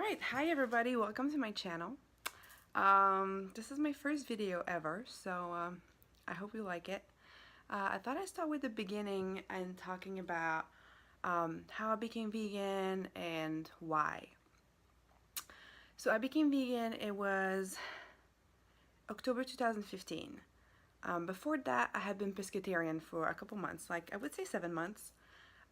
Alright, hi everybody, welcome to my channel. This is my first video ever, so I hope you like it. I thought I'd start with the beginning and talking about how I became vegan and why. So I became vegan, it was October 2015. Before that, I had been pescatarian for a couple months, like I would say 7 months.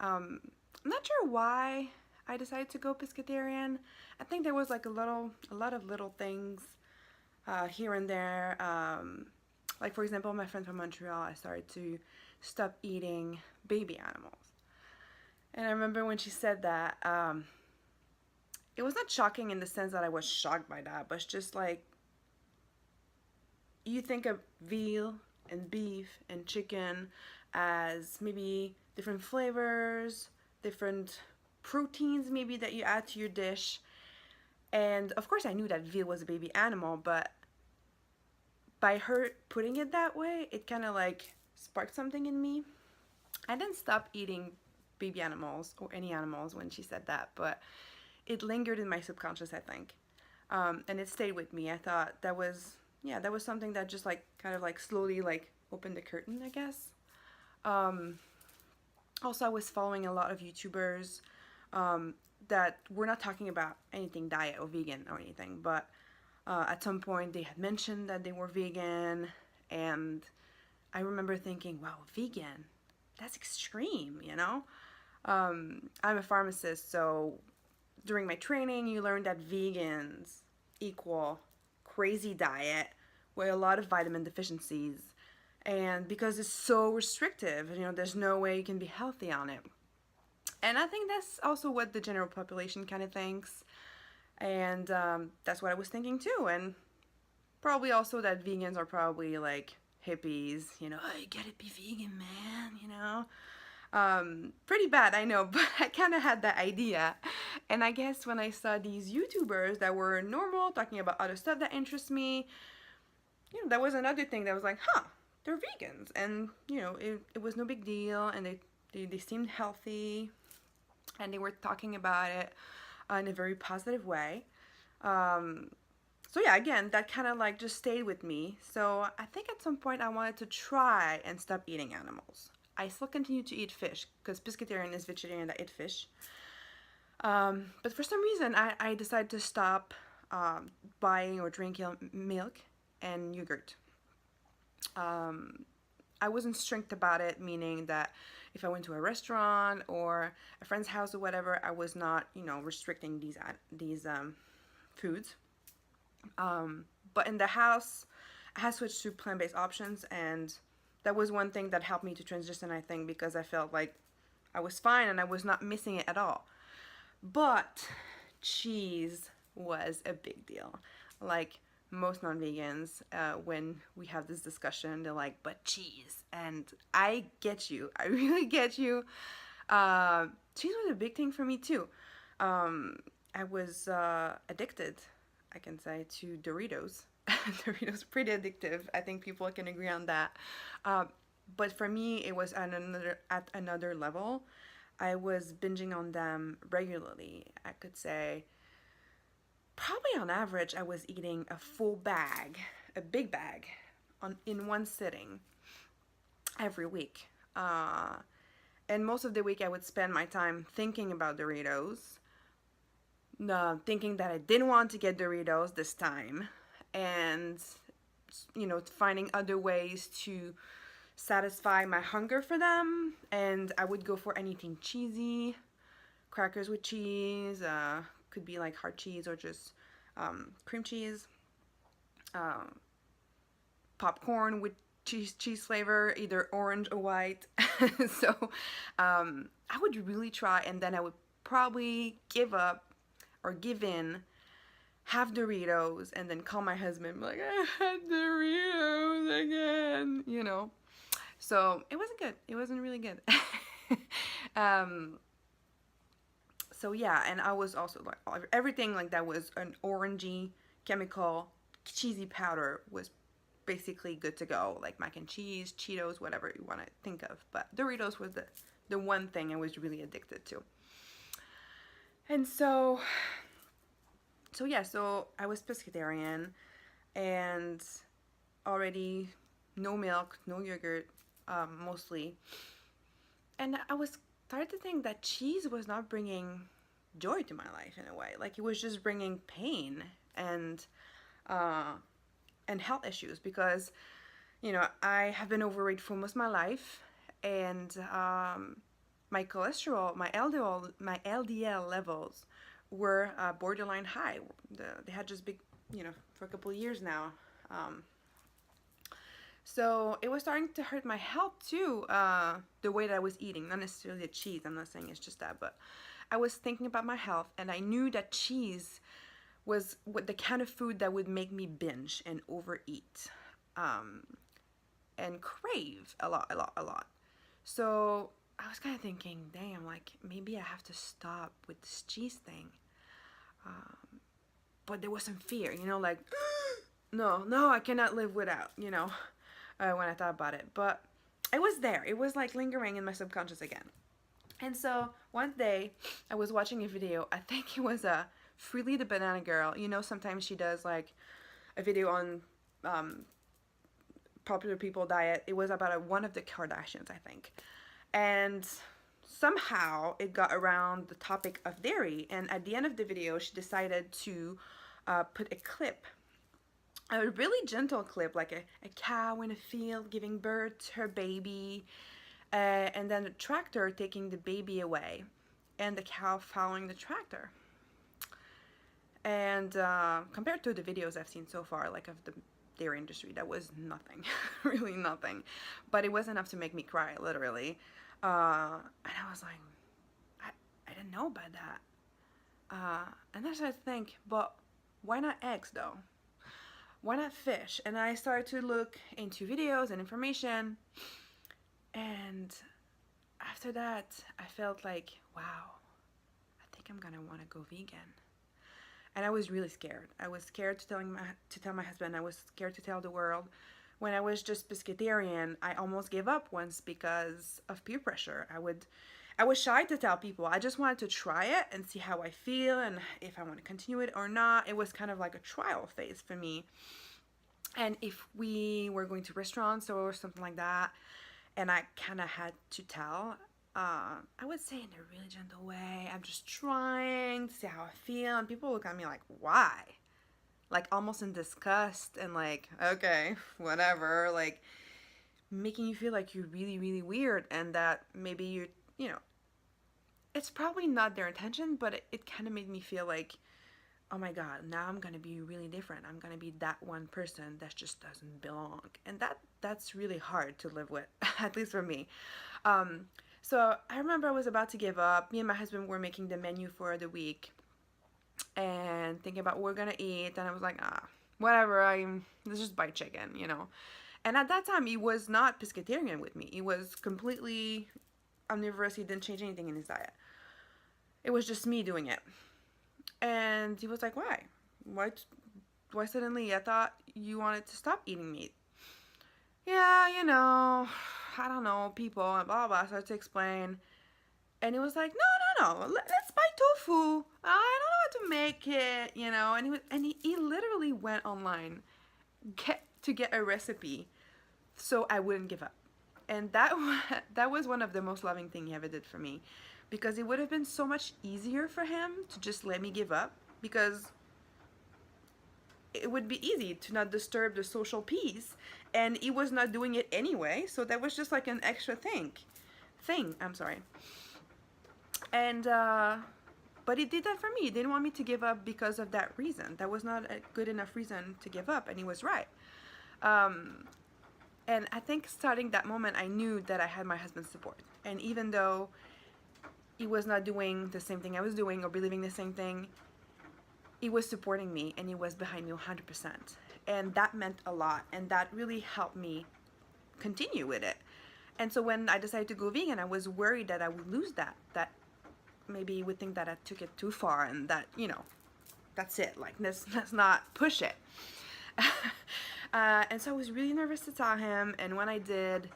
I'm not sure why I decided to go pescatarian. I think there was like a lot of little things here and there. Like for example, my friend from Montreal, I started to stop eating baby animals. And I remember when she said that, it was not shocking in the sense that I was shocked by that, but it's just like, you think of veal and beef and chicken as maybe different flavors, different proteins maybe that you add to your dish. And of course I knew that veal was a baby animal, but by her putting it that way, it kind of like sparked something in me. I didn't stop eating baby animals or any animals when she said that, but it lingered in my subconscious, I think. And it stayed with me. I thought that was, yeah, that was something that just like kind of like slowly like opened the curtain, I guess. Also, I was following a lot of YouTubers that were not talking about anything diet or vegan or anything, but at some point they had mentioned that they were vegan, and I remember thinking, wow, vegan, that's extreme, you know? I'm a pharmacist, so during my training, you learn that vegans equal crazy diet with a lot of vitamin deficiencies. And because it's so restrictive, you know, there's no way you can be healthy on it. And I think that's also what the general population kind of thinks. And that's what I was thinking too. And probably also that vegans are probably like hippies, you know, oh, you gotta be vegan, man, you know. Pretty bad, I know, but I kind of had that idea. And I guess when I saw these YouTubers that were normal, talking about other stuff that interests me, you know, that was another thing that was like, huh, they're vegans. And, you know, it was no big deal, and they seemed healthy, and they were talking about it in a very positive way. Um, so yeah, again, that kind of like just stayed with me. So I think at some point I wanted to try and stop eating animals. I still continue to eat fish because pescatarian is vegetarian that eat fish. But for some reason, I decided to stop buying or drinking milk and yogurt. I wasn't strict about it, meaning that if I went to a restaurant or a friend's house or whatever, I was not, you know, restricting these foods. But in the house, I had switched to plant-based options, and that was one thing that helped me to transition, I think, because I felt like I was fine and I was not missing it at all. But cheese was a big deal. Like most non-vegans, when we have this discussion, they're like, but cheese. And I get you. I really get you. Cheese was a big thing for me too. I was addicted, I can say, to Doritos. Doritos are pretty addictive. I think people can agree on that. But for me, it was at another level. I was binging on them regularly. I could say probably on average I was eating a full bag, a big bag, in one sitting every week. And most of the week I would spend my time thinking about Doritos, thinking that I didn't want to get Doritos this time, and you know, finding other ways to satisfy my hunger for them. And I would go for anything cheesy, crackers with cheese, could be like hard cheese or just cream cheese, um, popcorn with cheese flavor, either orange or white. So I would really try, and then I would probably give up or give in, have Doritos, and then call my husband like, I had Doritos again, you know. So it wasn't good. It wasn't really good. um, so yeah, and I was also like, everything like that was an orangey chemical cheesy powder was basically good to go, like mac and cheese, Cheetos, whatever you want to think of. But Doritos was the one thing I was really addicted to. And so So yeah, so I was pescatarian and already no milk, no yogurt, mostly. And I was started to think that cheese was not bringing joy to my life in a way. Like it was just bringing pain and uh, and health issues because I have been overweight for most of my life, and my cholesterol, my LDL levels were borderline high. They had just big, for a couple of years now. Um, so it was starting to hurt my health too, the way that I was eating. Not necessarily the cheese, I'm not saying it's just that, but I was thinking about my health, and I knew that cheese was what the kind of food that would make me binge and overeat, and crave a lot, a lot, a lot. So I was kind of thinking, damn, like maybe I have to stop with this cheese thing. But there was some fear, like, no, no, I cannot live without, when I thought about it. But it was there. It was like lingering in my subconscious again. And so one day I was watching a video. I think it was a Freely the Banana Girl. Sometimes she does like a video on popular people diet. It was about one of the Kardashians, I think. And somehow it got around the topic of dairy. And at the end of the video, she decided to put a clip, a really gentle clip, like a cow in a field giving birth to her baby, and then the tractor taking the baby away, and the cow following the tractor. And compared to the videos I've seen so far, like of the dairy industry, that was nothing, really nothing. But it was enough to make me cry, literally. And I was like, I didn't know about that. And then I started to think, but why not eggs though? Why not fish? And I started to look into videos and information. And after that, I felt like, wow, I think I'm gonna want to go vegan. And I was really scared. I was scared to tell my husband. I was scared to tell the world. When I was just pescatarian, I almost gave up once because of peer pressure. I was shy to tell people. I just wanted to try it and see how I feel and if I want to continue it or not. It was kind of like a trial phase for me. And if we were going to restaurants or something like that, and I kind of had to tell, I would say in a really gentle way, I'm just trying to see how I feel. And people look at me like, why? Like almost in disgust and like, okay, whatever. Like making you feel like you're really, really weird and that maybe it's probably not their intention, but it kind of made me feel like, oh my God, now I'm going to be really different. I'm going to be that one person that just doesn't belong. And that's really hard to live with, at least for me. So I remember I was about to give up. Me and my husband were making the menu for the week and thinking about what we're going to eat. And I was like, whatever, let's just buy chicken, And at that time, he was not pescatarian with me. He was completely omnivorous. He didn't change anything in his diet. It was just me doing it. And he was like, why? Why suddenly? I thought you wanted to stop eating meat. Yeah, I don't know, people, and blah, blah. So I started to explain. And he was like, no, let's buy tofu. I don't know how to make it, And he literally went online to get a recipe so I wouldn't give up. And that was one of the most loving things he ever did for me. Because it would have been so much easier for him to just let me give up, because it would be easy to not disturb the social peace, and he was not doing it anyway, so that was just like an extra thing. I'm sorry. And but he did that for me. He didn't want me to give up because of that reason. That was not a good enough reason to give up, and he was right. And I think starting that moment, I knew that I had my husband's support. And even though he was not doing the same thing I was doing or believing the same thing, he was supporting me and he was behind me 100%. And that meant a lot, and that really helped me continue with it. And so when I decided to go vegan, I was worried that I would lose that maybe he would think that I took it too far and that, that's it, like let's not push it. And so I was really nervous to tell him, and when I did,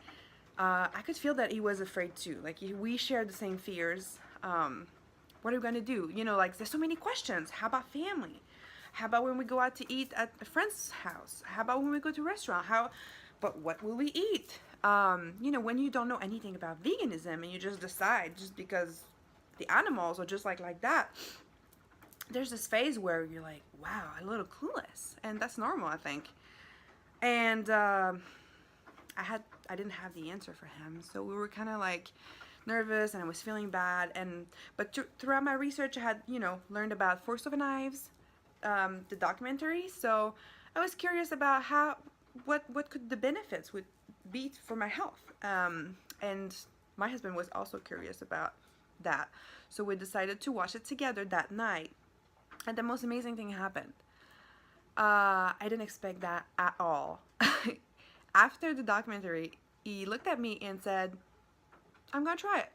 I could feel that he was afraid too. Like we shared the same fears. What are we gonna do? Like there's so many questions. How about family? How about when we go out to eat at a friend's house? How about when we go to a restaurant? But what will we eat? You know, when you don't know anything about veganism and you just decide just because the animals are just like that, there's this phase where you're like, wow, I'm a little clueless, and that's normal, I think. And I didn't have the answer for him, so we were kind of like nervous, and I was feeling bad. And but throughout my research, I had learned about Forks Over Knives, the documentary. So I was curious about what could the benefits would be for my health. And my husband was also curious about that, so we decided to watch it together that night. And the most amazing thing happened. I didn't expect that at all. After the documentary, he looked at me and said, I'm gonna try it.